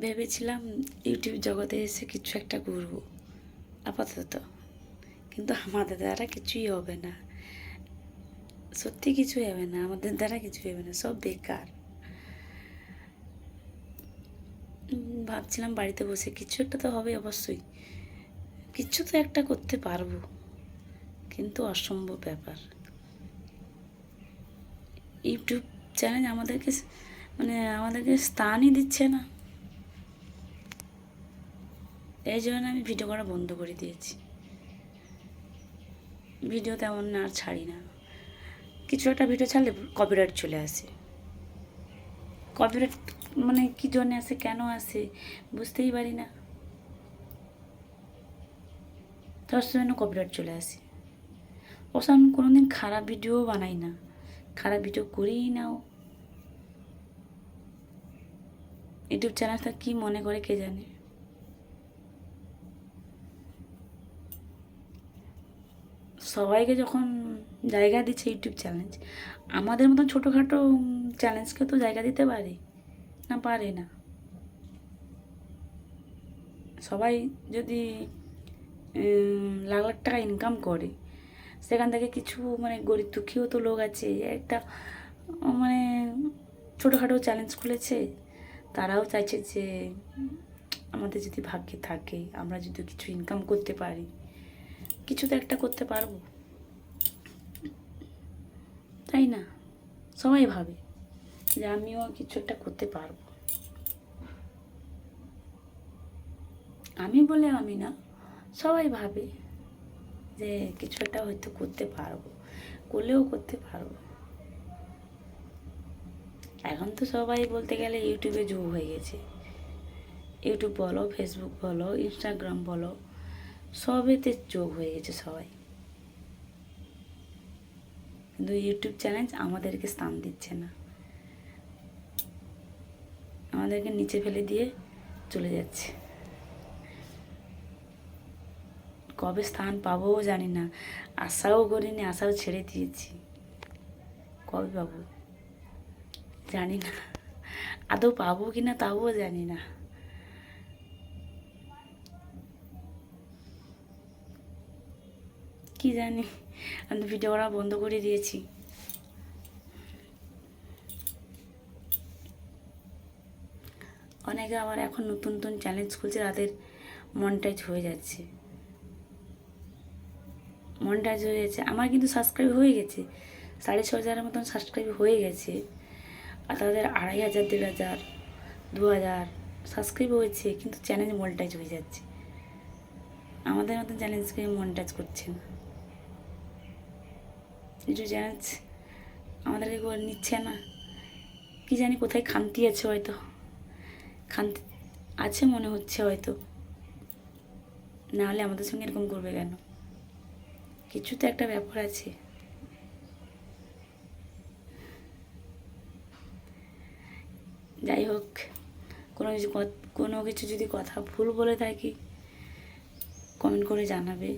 ভেবেছিলাম ইউটিউব জগতে এসে কিছু একটা করবো আপাতত, কিন্তু আমাদের দ্বারা কিছুই হবে না। সত্যি কিছুই হবে না, আমাদের দ্বারা কিছুই হবে না, সব বেকার। ভাবছিলাম বাড়িতে বসে কিছু একটা তো হবে অবশ্যই, কিছু তো একটা করতে পারবো, কিন্তু অসম্ভব ব্যাপার। ইউটিউব চ্যানেল আমাদেরকে স্থানই দিচ্ছে না। এই জন্য আমি ভিডিও করা বন্ধ করে দিয়েছি। ভিডিও তেমন আর ছাড়ি না। কিছু একটা ভিডিও ছাড়লে কপিরাইট চলে আসে। কপিরাইট কী জন্য আসে, কেন আসে বুঝতেই পারি না, তার জন্য কপিরাইট চলে আসে। অবশ্য আমি কোনোদিন খারাপ ভিডিও বানাই না, খারাপ ভিডিও করিই নাও। ইউটিউব চ্যানেলটা কী মনে করে কে জানে। সবাইকে যখন জায়গা দিচ্ছে ইউটিউব চ্যালেঞ্জ, আমাদের মতন ছোটোখাটো চ্যালেঞ্জকে তো জায়গা দিতে পারে না? পারে না। সবাই যদি লাখ লাখ টাকা ইনকাম করে, সেখান থেকে কিছু গরিব দুঃখীও তো লোক আছে, একটা মানে ছোটোখাটো চ্যালেঞ্জ খুলেছে, তারাও চাইছে যে আমাদের যদি ভাগ্যে থাকে, আমরা যদি কিছু ইনকাম করতে পারি, কিছু তো একটা করতে পারবো, তাই না? সবাই ভাবে যে আমিও কিছু একটা করতে পারবো। আমি বলে আমি না, সবাই ভাবে যে কিছু একটা হয়তো করতে পারবো, করলেও করতে পারবো। এখন তো সবাই বলতে গেলে ইউটিউবে যুগ হয়ে গেছে। ইউটিউব বলো, ফেসবুক বলো, ইনস্টাগ্রাম বলো, সবেতে যোগ হয়ে গেছে সবাই। কিন্তু ইউটিউব চ্যালেঞ্জ আমাদেরকে স্থান দিচ্ছে না, আমাদেরকে নিচে ফেলে দিয়ে চলে যাচ্ছে। কবে স্থান পাবো জানি না, আশাও করিনি, আশাও ছেড়ে দিয়েছি। কবে পাবো জানি না, আদৌ পাবো কি না তাও জানি না। কি জানি, আমি ভিডিও করা বন্ধ করে দিয়েছি। অনেকে আবার এখন নতুন নতুন চ্যালেঞ্জ খুলছে, তাদের মনিটাইজ হয়ে যাচ্ছে। মনিটাইজ হয়ে যাচ্ছে, আমার কিন্তু সাবস্ক্রাইব হয়ে গেছে, 6,500 মতন সাবস্ক্রাইব হয়ে গেছে। আর তাদের 2,500, 1,500, 2,000 সাবস্ক্রাইব হয়েছে, কিন্তু চ্যালেঞ্জ মনিটাইজ হয়ে যাচ্ছে। আমাদের মতন চ্যালেঞ্জকে মনিটাইজ করছে না। কিছু চ্যালেঞ্জ আমাদেরকে নিচ্ছে না, কি জানি কোথায় খামতি আছে, হয়তো খামতি আছে মনে হচ্ছে হয়তো, নাহলে আমাদের সঙ্গে এরকম করবে কেন? কিছু তো একটা ব্যাপার আছে। যাই হোক, কোনো কিছু যদি কথা ভুল বলে থাকি, কমেন্ট করে জানাবে।